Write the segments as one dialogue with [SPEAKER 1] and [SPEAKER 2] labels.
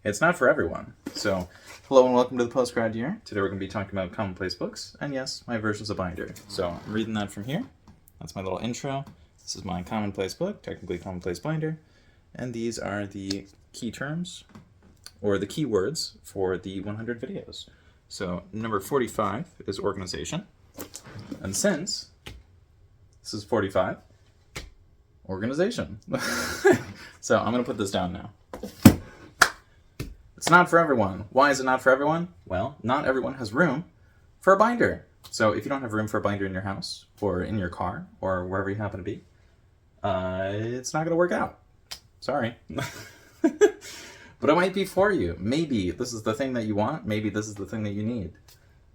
[SPEAKER 1] it's not for everyone. So, hello and welcome to the postgrad year. Today we're going to be talking about commonplace books, and yes, my version's a binder. So, I'm reading that from here. That's my little intro. This is my commonplace book, technically commonplace binder, and these are the key terms, or the keywords for the 100 videos. So, number 45 is organization, and since this is 45, organization. So, I'm going to put this down now. It's not for everyone. Why is it not for everyone? Well, not everyone has room for a binder. So if you don't have room for a binder in your house or in your car or wherever you happen to be, it's not going to work out. Sorry. But it might be for you. Maybe this is the thing that you want. Maybe this is the thing that you need.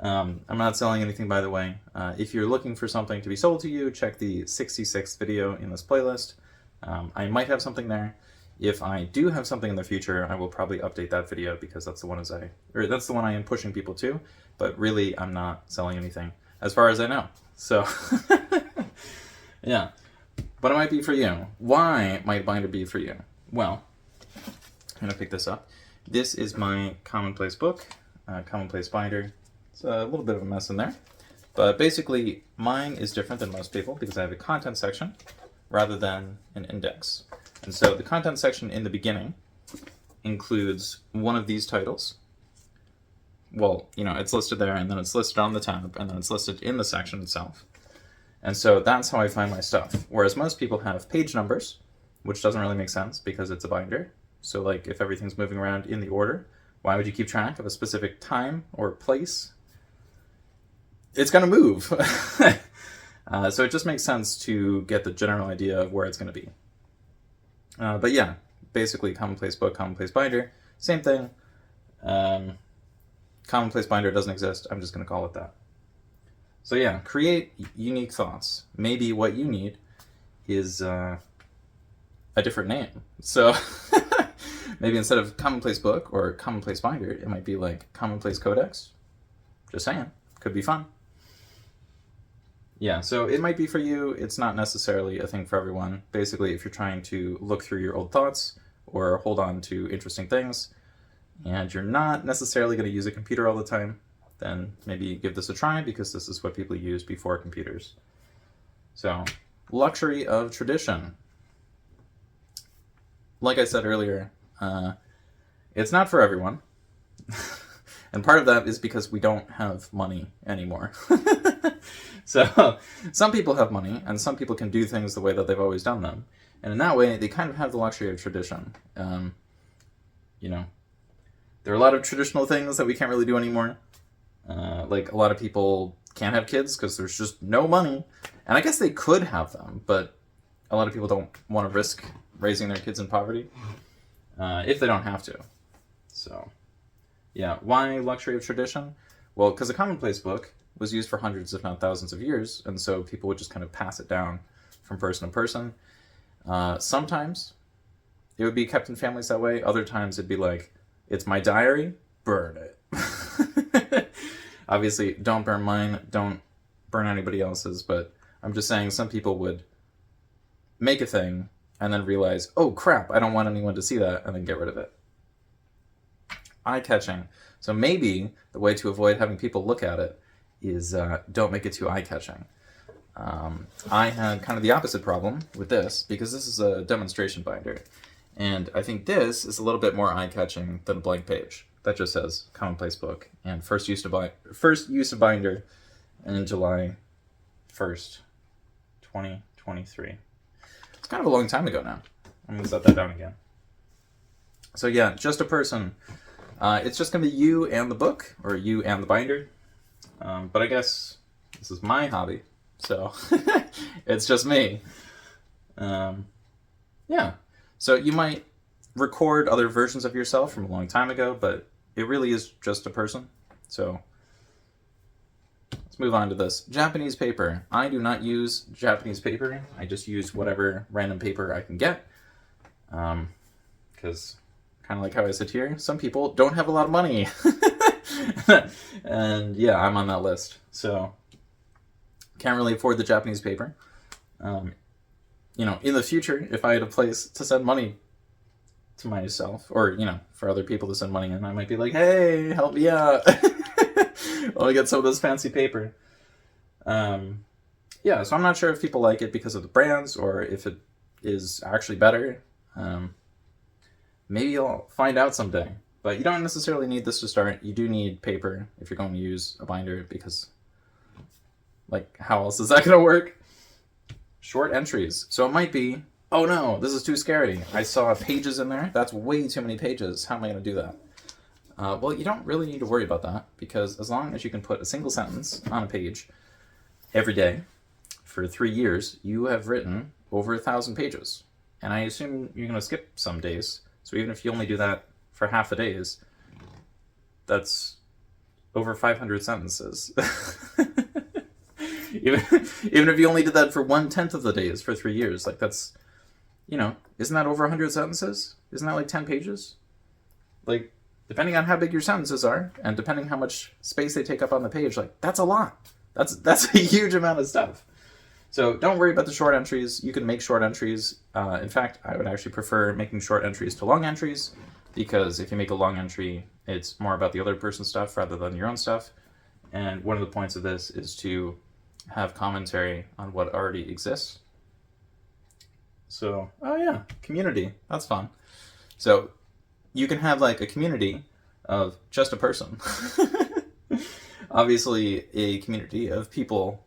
[SPEAKER 1] I'm not selling anything, by the way. If you're looking for something to be sold to you, check the 66th video in this playlist. I might have something there. If I do have something in the future, I will probably update that video because that's the one that's the one I am pushing people to. But really, I'm not selling anything, as far as I know. So, yeah. But it might be for you. Why might binder be for you? Well, I'm gonna pick this up. This is my commonplace book, commonplace binder. It's a little bit of a mess in there, but basically, mine is different than most people because I have a content section rather than an index. And so the content section in the beginning includes one of these titles. Well, it's listed there, and then it's listed on the tab, and then it's listed in the section itself. And so that's how I find my stuff. Whereas most people have page numbers, which doesn't really make sense because it's a binder. So like if everything's moving around in the order, why would you keep track of a specific time or place? It's going to move. So it just makes sense to get the general idea of where it's going to be. But yeah, basically commonplace book, commonplace binder, same thing. Commonplace binder doesn't exist. I'm just going to call it that. So yeah, create unique thoughts. Maybe what you need is a different name. So maybe instead of commonplace book or commonplace binder, it might be like commonplace codex. Just saying, could be fun. Yeah, so it might be for you. It's not necessarily a thing for everyone. Basically, if you're trying to look through your old thoughts or hold on to interesting things, and you're not necessarily going to use a computer all the time, then maybe give this a try because this is what people use before computers. So, luxury of tradition. Like I said earlier, it's not for everyone. And part of that is because we don't have money anymore. So some people have money, and some people can do things the way that they've always done them. And in that way, they kind of have the luxury of tradition. There are a lot of traditional things that we can't really do anymore. Like a lot of people can't have kids because there's just no money. And I guess they could have them, but a lot of people don't want to risk raising their kids in poverty if they don't have to. So, yeah, why luxury of tradition? Well, because a commonplace book was used for hundreds, if not thousands of years, and so people would just kind of pass it down from person to person. Sometimes it would be kept in families that way. Other times it'd be like, it's my diary, burn it. Obviously, don't burn mine, don't burn anybody else's, but I'm just saying some people would make a thing and then realize, oh crap, I don't want anyone to see that, and then get rid of it. Eye-catching. So maybe the way to avoid having people look at it is don't make it too eye-catching. I had kind of the opposite problem with this because this is a demonstration binder, and I think this is a little bit more eye-catching than a blank page that just says commonplace book and first use of binder in July 1st, 2023. It's kind of a long time ago now. I'm gonna set that down again. So yeah, just a person. It's just gonna be you and the book, or you and the binder. But I guess this is my hobby, so it's just me. Yeah. So you might record other versions of yourself from a long time ago, but it really is just a person. So let's move on to this. Japanese paper. I do not use Japanese paper. I just use whatever random paper I can get. Because kind of like how I sit here, some people don't have a lot of money. And yeah, I'm on that list. So can't really afford the Japanese paper. In the future, if I had a place to send money to myself, or, you know, for other people to send money in, I might be like, hey, help me out. I'll get some of this fancy paper. Yeah, so I'm not sure if people like it because of the brands or if it is actually better. Maybe I'll find out someday. But you don't necessarily need this to start. You do need paper if you're going to use a binder because, like, how else is that going to work? Short entries. So it might be, oh no, this is too scary. I saw pages in there. That's way too many pages. How am I going to do that? Well, you don't really need to worry about that because as long as you can put a single sentence on a page every day for 3 years, you have written over 1,000 pages. And I assume you're going to skip some days. So even if you only do that for half the days, that's over 500 sentences. even if you only did that for 1/10 of the days for 3 years, like that's, you know, isn't that over 100 sentences? Isn't that like 10 pages? Like, depending on how big your sentences are, and depending how much space they take up on the page, like that's a lot. That's a huge amount of stuff. So don't worry about the short entries. You can make short entries. In fact, I would actually prefer making short entries to long entries, because if you make a long entry, it's more about the other person's stuff rather than your own stuff. And one of the points of this is to have commentary on what already exists. So, oh yeah, community. That's fun. So you can have like a community of just a person. Obviously, a community of people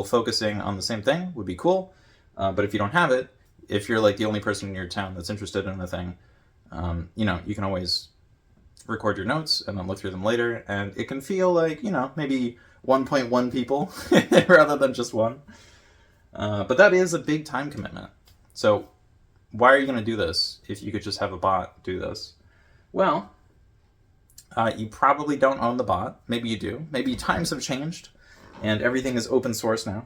[SPEAKER 1] focusing on the same thing would be cool. But if you don't have it, if you're like the only person in your town that's interested in a thing, you know, you can always record your notes and then look through them later. And it can feel like, you know, maybe 1.1 people rather than just one. But that is a big time commitment. So why are you going to do this if you could just have a bot do this? Well, you probably don't own the bot. Maybe you do. Maybe times have changed and everything is open source now.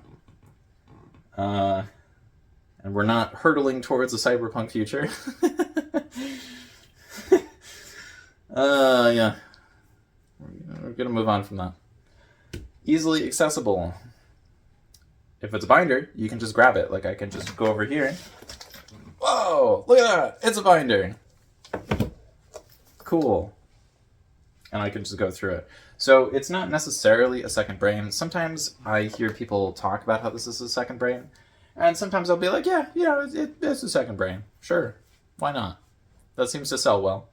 [SPEAKER 1] And we're not hurtling towards a cyberpunk future. Yeah. We're going to move on from that. Easily accessible. If it's a binder, you can just grab it. Like I can just go over here. Whoa, look at that. It's a binder. Cool. And I can just go through it. So it's not necessarily a second brain. Sometimes I hear people talk about how this is a second brain. And sometimes I'll be like, yeah, you know, it's a second brain. Sure. Why not? That seems to sell well.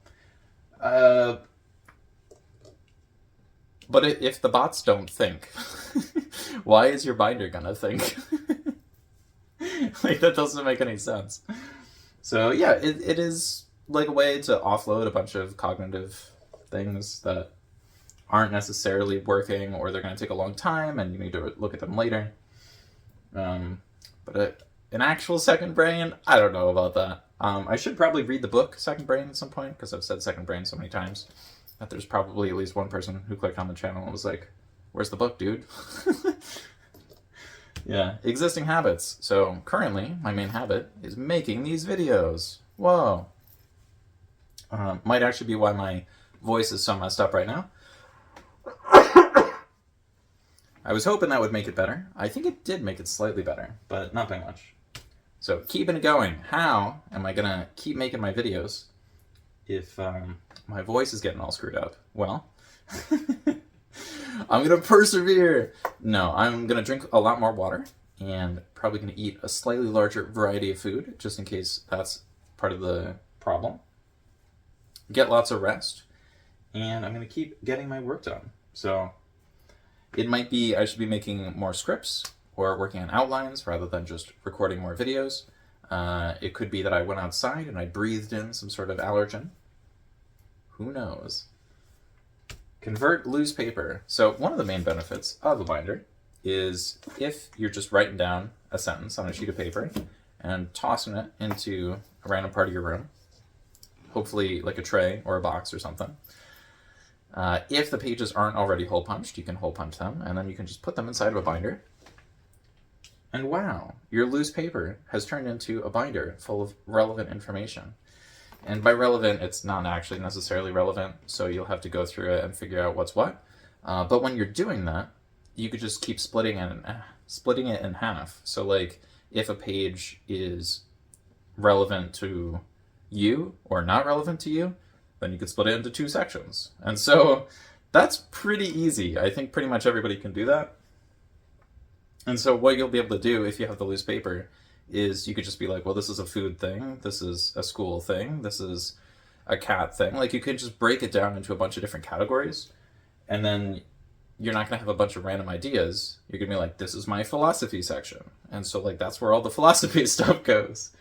[SPEAKER 1] But if the bots don't think, why is your binder gonna think? Like, that doesn't make any sense. So yeah, it is like a way to offload a bunch of cognitive things that aren't necessarily working, or they're going to take a long time and you need to look at them later. But an actual second brain, I don't know about that. I should probably read the book Second Brain at some point, because I've said second brain so many times that there's probably at least one person who clicked on the channel and was like, where's the book, dude? Yeah, existing habits. So currently, my main habit is making these videos. Whoa. Might actually be why my voice is so messed up right now. I was hoping that would make it better. I think it did make it slightly better, but not by much. So keeping it going. How am I gonna keep making my videos if my voice is getting all screwed up? Well, I'm gonna persevere. No, I'm gonna drink a lot more water and probably gonna eat a slightly larger variety of food, just in case that's part of the problem. Get lots of rest, and I'm gonna keep getting my work done. So it might be I should be making more scripts or working on outlines rather than just recording more videos. It could be that I went outside and I breathed in some sort of allergen. Who knows? Convert loose paper. So one of the main benefits of a binder is if you're just writing down a sentence on a sheet of paper and tossing it into a random part of your room, hopefully like a tray or a box or something. If the pages aren't already hole punched, you can hole punch them, and then you can just put them inside of a binder. And wow, your loose paper has turned into a binder full of relevant information. And by relevant, it's not actually necessarily relevant, so you'll have to go through it and figure out what's what. But when you're doing that, you could just keep splitting it in half. So like, if a page is relevant to you or not relevant to you, then you could split it into 2 sections. And so that's pretty easy. I think pretty much everybody can do that. And so what you'll be able to do if you have the loose paper is you could just be like, well, this is a food thing, this is a school thing, this is a cat thing. Like, you could just break it down into a bunch of different categories, and then you're not going to have a bunch of random ideas. You're going to be like, this is my philosophy section. And so, like, that's where all the philosophy stuff goes.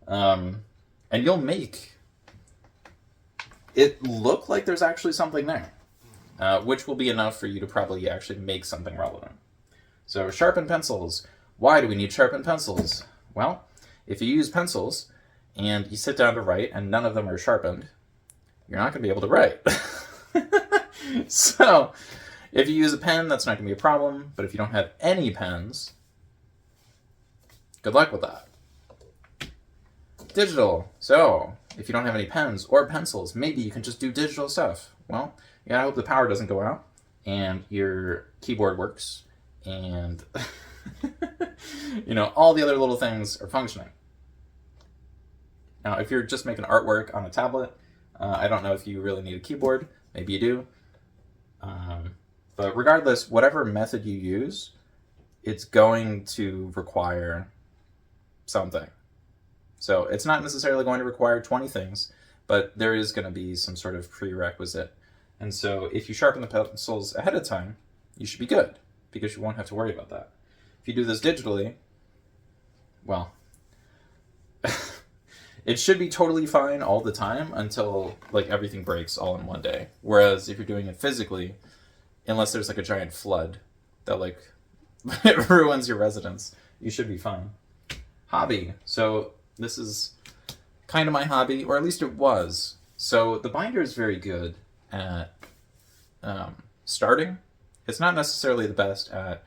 [SPEAKER 1] And you'll make it look like there's actually something there, which will be enough for you to probably actually make something relevant. So, sharpened pencils. Why do we need sharpened pencils? Well, if you use pencils and you sit down to write and none of them are sharpened, you're not going to be able to write. So, if you use a pen, that's not going to be a problem. But if you don't have any pens, good luck with that. Digital. So, if you don't have any pens or pencils, maybe you can just do digital stuff. Well, you gotta hope the power doesn't go out and your keyboard works and all the other little things are functioning. Now, if you're just making artwork on a tablet, I don't know if you really need a keyboard. Maybe you do. But regardless, whatever method you use, it's going to require something. So it's not necessarily going to require 20 things, but there is going to be some sort of prerequisite. And so if you sharpen the pencils ahead of time, you should be good, because you won't have to worry about that. If you do this digitally, well, it should be totally fine all the time until like everything breaks all in one day. Whereas if you're doing it physically, unless there's like a giant flood that like it ruins your residence, you should be fine. Hobby. So this is kind of my hobby, or at least it was. So the binder is very good at starting. It's not necessarily the best at,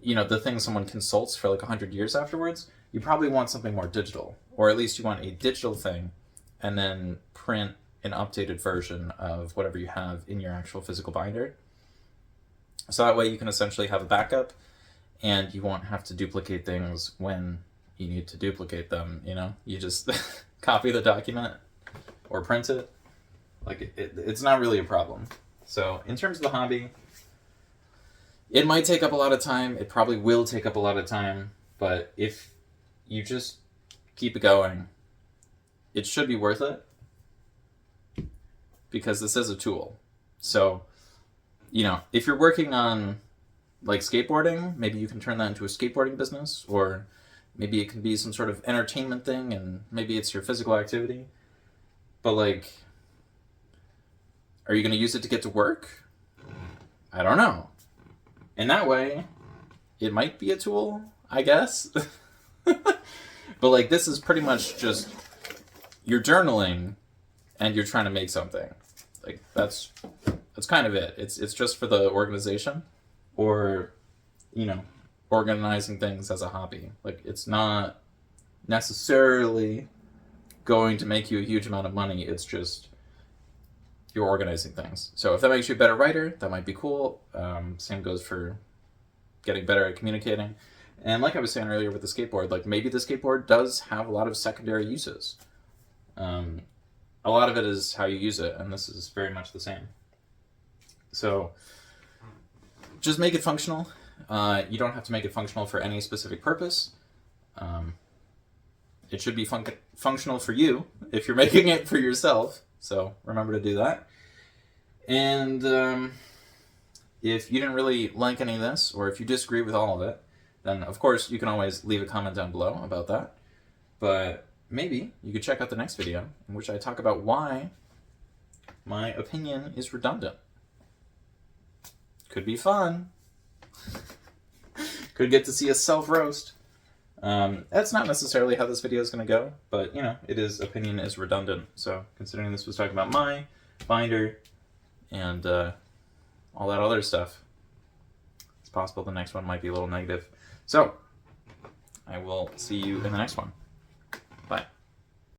[SPEAKER 1] the thing someone consults for like 100 years afterwards. You probably want something more digital, or at least you want a digital thing and then print an updated version of whatever you have in your actual physical binder. So that way you can essentially have a backup and you won't have to duplicate things when you need to duplicate them, You just copy the document or print it. Like, it's not really a problem. So in terms of the hobby, it might take up a lot of time. It probably will take up a lot of time. But if you just keep it going, it should be worth it. Because this is a tool. So, if you're working on like skateboarding, maybe you can turn that into a skateboarding business, or maybe it can be some sort of entertainment thing, and maybe it's your physical activity. But like, are you going to use it to get to work? I don't know. In that way, it might be a tool, I guess. But like, this is pretty much just, you're journaling and you're trying to make something. Like, that's kind of it. It's just for the organization, or, organizing things as a hobby. Like, it's not necessarily going to make you a huge amount of money. It's just you're organizing things. So if that makes you a better writer, that might be cool. Same goes for getting better at communicating. And like I was saying earlier with the skateboard, like, maybe the skateboard does have a lot of secondary uses. A lot of it is how you use it, and this is very much the same. So just make it functional. You don't have to make it functional for any specific purpose. It should be functional for you if you're making it for yourself. So remember to do that. And if you didn't really like any of this, or if you disagree with all of it, then of course you can always leave a comment down below about that. But maybe you could check out the next video in which I talk about why my opinion is redundant. Could be fun. Could get to see a self-roast. That's not necessarily how this video is going to go, but, it is, opinion is redundant. So, considering this was talking about my binder and all that other stuff, it's possible the next one might be a little negative. So, I will see you in the next one.